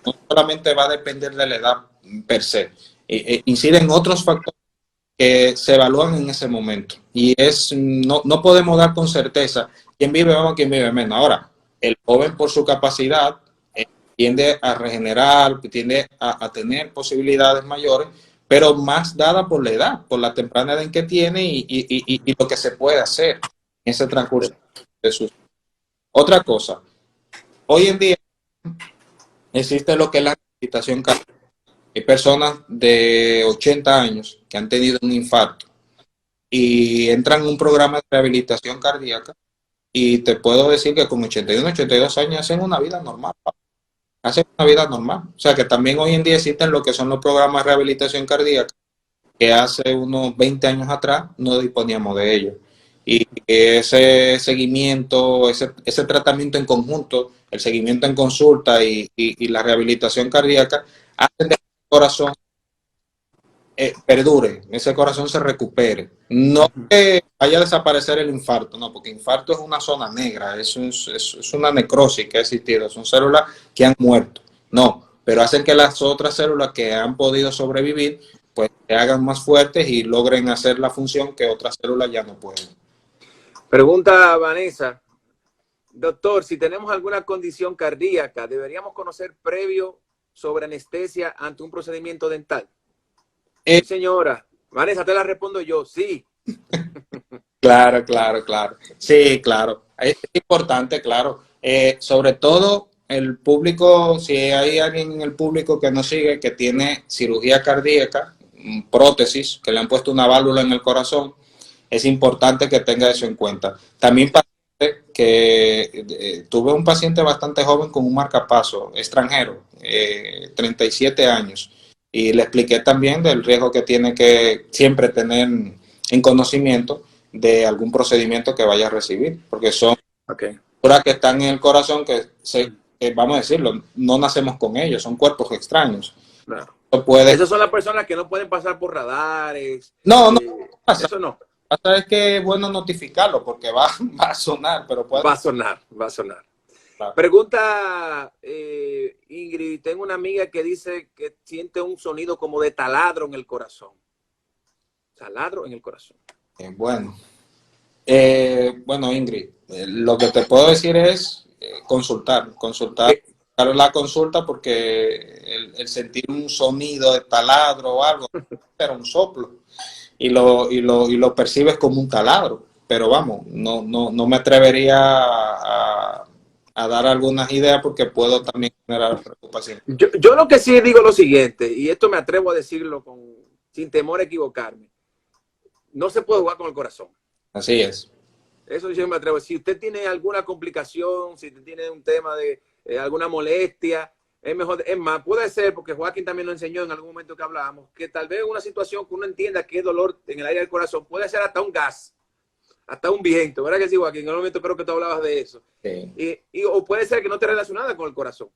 No solamente va a depender de la edad per se, inciden otros factores que se evalúan en ese momento. Y no podemos dar con certeza quién vive más o quién vive menos. Ahora, el joven por su capacidad tiende a regenerar, tiende a tener posibilidades mayores, pero más dada por la edad, por la temprana edad en que tiene y lo que se puede hacer en ese transcurso de su. Otra cosa, hoy en día existe lo que es la rehabilitación cardíaca. Hay personas de 80 años que han tenido un infarto y entran en un programa de rehabilitación cardíaca y te puedo decir que con 81, 82 años hacen una vida normal. Hacen una vida normal. O sea que también hoy en día existen lo que son los programas de rehabilitación cardíaca que hace unos 20 años atrás no disponíamos de ellos. Y ese seguimiento, ese tratamiento en conjunto, el seguimiento en consulta y la rehabilitación cardíaca hacen que el corazón perdure, ese corazón se recupere. No que vaya a desaparecer el infarto, no, porque infarto es una zona negra, es una necrosis que ha existido, son células que han muerto. No, pero hacen que las otras células que han podido sobrevivir, pues se hagan más fuertes y logren hacer la función que otras células ya no pueden. Pregunta Vanessa, doctor, si tenemos alguna condición cardíaca, ¿deberíamos conocer previo sobre anestesia ante un procedimiento dental? Sí, señora. Vanessa, te la respondo yo, sí. Claro. Sí, claro. Es importante, claro. Sobre todo el público, si hay alguien en el público que nos sigue, que tiene cirugía cardíaca, prótesis, que le han puesto una válvula en el corazón, es importante que tenga eso en cuenta. También que tuve un paciente bastante joven con un marcapaso extranjero, 37 años, y le expliqué también del riesgo que tiene que siempre tener en conocimiento de algún procedimiento que vaya a recibir, porque son cosas que están en el corazón que vamos a decirlo, no nacemos con ellos, son cuerpos extraños. Claro. Puede... Esas son las personas que no pueden pasar por radares. No, eso no. Hasta es que es bueno notificarlo porque va a sonar, pero puede... Va a sonar. Claro. Pregunta Ingrid, tengo una amiga que dice que siente un sonido como de taladro en el corazón. Taladro en el corazón. Bueno, Ingrid, lo que te puedo decir es consultar la consulta, porque el sentir un sonido de taladro o algo era un soplo y lo percibes como un taladro, pero vamos, no me atrevería a dar algunas ideas porque puedo también generar preocupación. Yo lo que sí digo lo siguiente, y esto me atrevo a decirlo sin temor a equivocarme: no se puede jugar con el corazón. Así es. Eso yo me atrevo. Si usted tiene alguna complicación, si usted tiene un tema de alguna molestia, es mejor. Es más, puede ser, porque Joaquín también nos enseñó en algún momento que hablábamos, que tal vez una situación que uno entienda que es dolor en el área del corazón, puede ser hasta un gas, hasta un viento, ¿verdad que sí, Joaquín? En algún momento creo que tú hablabas de eso. Sí. O puede ser que no esté relacionada con el corazón.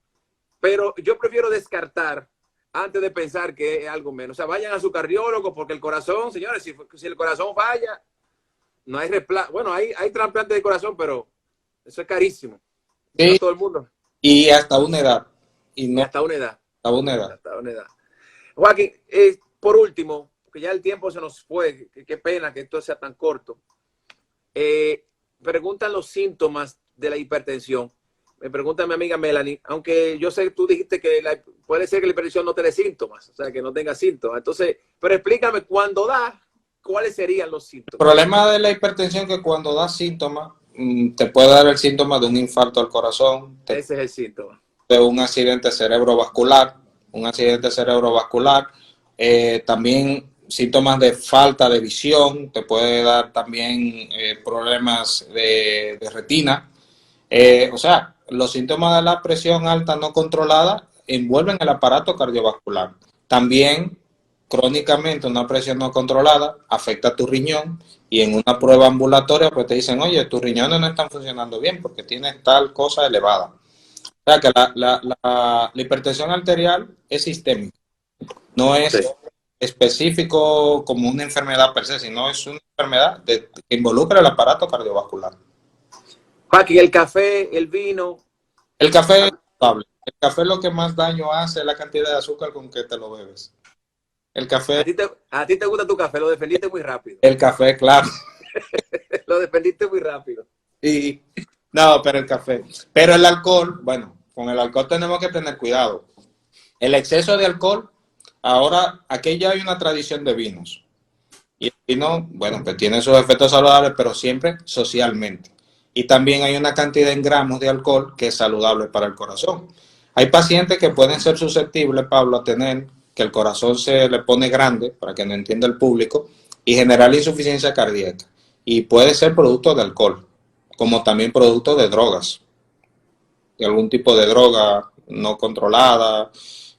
Pero yo prefiero descartar antes de pensar que es algo menos. O sea, vayan a su cardiólogo, porque el corazón, señores, si el corazón falla, no hay bueno, hay trasplantes de corazón, pero eso es carísimo. Sí. No todo el mundo. Y hasta una edad. Hasta una edad. Hasta una edad. Joaquín, por último, porque ya el tiempo se nos fue, qué pena que esto sea tan corto. Preguntan los síntomas de la hipertensión. Me pregunta mi amiga Melanie, aunque yo sé que tú dijiste que puede ser que la hipertensión no te dé síntomas, o sea, que no tenga síntomas. Entonces, pero explícame, cuando da, ¿cuáles serían los síntomas? El problema de la hipertensión es que cuando da síntomas, te puede dar el síntoma de un infarto al corazón. Ese es el síntoma. De un accidente cerebrovascular. También síntomas de falta de visión, te puede dar también problemas de retina. O sea, los síntomas de la presión alta no controlada envuelven el aparato cardiovascular. También, crónicamente, una presión no controlada afecta a tu riñón, y en una prueba ambulatoria pues te dicen, oye, tus riñones no están funcionando bien porque tienes tal cosa elevada. O sea que la hipertensión arterial es sistémica, no es específico como una enfermedad per se, sino es una enfermedad que involucra el aparato cardiovascular. Joaquín, el café, el vino. El café es saludable. El café lo que más daño hace es la cantidad de azúcar con que te lo bebes. El café. ¿A ti te gusta tu café? Lo defendiste muy rápido. El café, claro. Lo defendiste muy rápido. Sí. No, pero el café. Pero el alcohol, bueno, con el alcohol tenemos que tener cuidado. El exceso de alcohol, ahora aquí ya hay una tradición de vinos. Y el vino, bueno, pues tiene sus efectos saludables, pero siempre socialmente. Y también hay una cantidad en gramos de alcohol que es saludable para el corazón. Hay pacientes que pueden ser susceptibles, Pablo, a tener que el corazón se le pone grande, para que no entienda el público, y generar insuficiencia cardíaca. Y puede ser producto de alcohol, como también producto de drogas, de algún tipo de droga no controlada,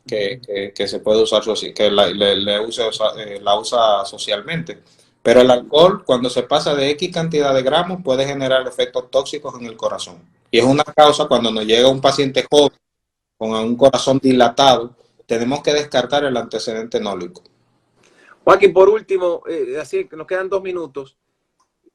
que se puede usar, que la usa socialmente. Pero el alcohol, cuando se pasa de X cantidad de gramos, puede generar efectos tóxicos en el corazón. Y es una causa, cuando nos llega un paciente joven con un corazón dilatado, tenemos que descartar el antecedente enólico. Joaquín, por último, así que nos quedan 2 minutos.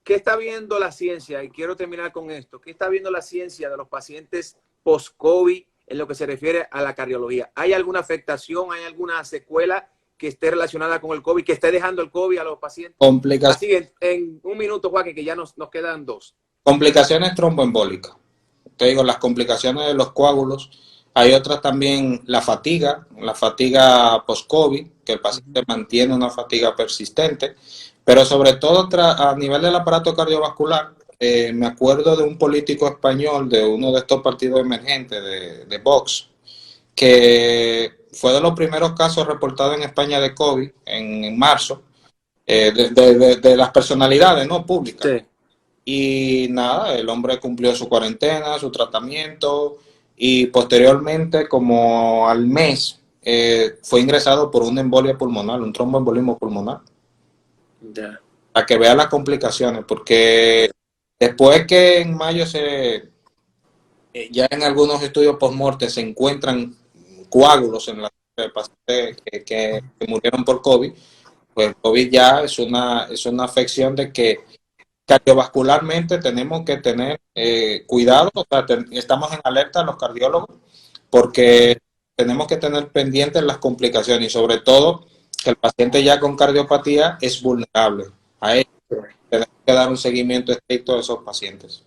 ¿Qué está viendo la ciencia? Y quiero terminar con esto. ¿Qué está viendo la ciencia de los pacientes post-COVID en lo que se refiere a la cardiología? ¿Hay alguna afectación, hay alguna secuela que esté relacionada con el COVID, que esté dejando el COVID a los pacientes? Así, en 1 minuto, Joaquín, que ya nos quedan 2. Complicaciones tromboembólicas. Te digo, las complicaciones de los coágulos. Hay otras también, la fatiga post-COVID, que el paciente mantiene una fatiga persistente, pero sobre todo a nivel del aparato cardiovascular. Me acuerdo de un político español de uno de estos partidos emergentes de Vox, que fue de los primeros casos reportados en España de COVID en marzo, de las personalidades no públicas. Sí. y nada, el hombre cumplió su cuarentena, su tratamiento y posteriormente, como al mes, fue ingresado por una embolia pulmonar, un tromboembolismo pulmonar, Ya. para que vea las complicaciones, porque después que en mayo ya en algunos estudios post-morte se encuentran coágulos en la de pacientes que murieron por COVID, pues el COVID ya es una afección de que cardiovascularmente tenemos que tener cuidado, o sea, estamos en alerta los cardiólogos porque tenemos que tener pendientes las complicaciones y sobre todo que el paciente ya con cardiopatía es vulnerable. A él tenemos que dar un seguimiento estricto a esos pacientes.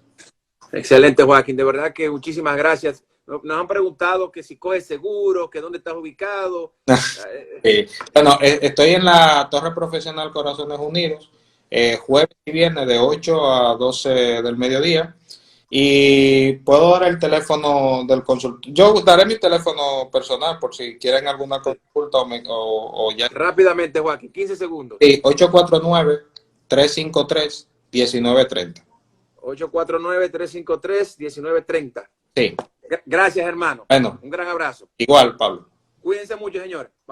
Excelente, Joaquín. De verdad que muchísimas gracias. Nos han preguntado que si coges seguro, que dónde estás ubicado. Bueno, estoy en la Torre Profesional Corazones Unidos, jueves y viernes de 8 a 12 del mediodía. Y puedo dar el teléfono del consultorio. Yo daré mi teléfono personal por si quieren alguna consulta o ya. Rápidamente, Joaquín, 15 segundos. Sí, 849-353-1930. 849-353-1930. Sí, Gracias, hermano. bueno, Un gran abrazo. igual, Pablo. Cuídense mucho, señores. Bye.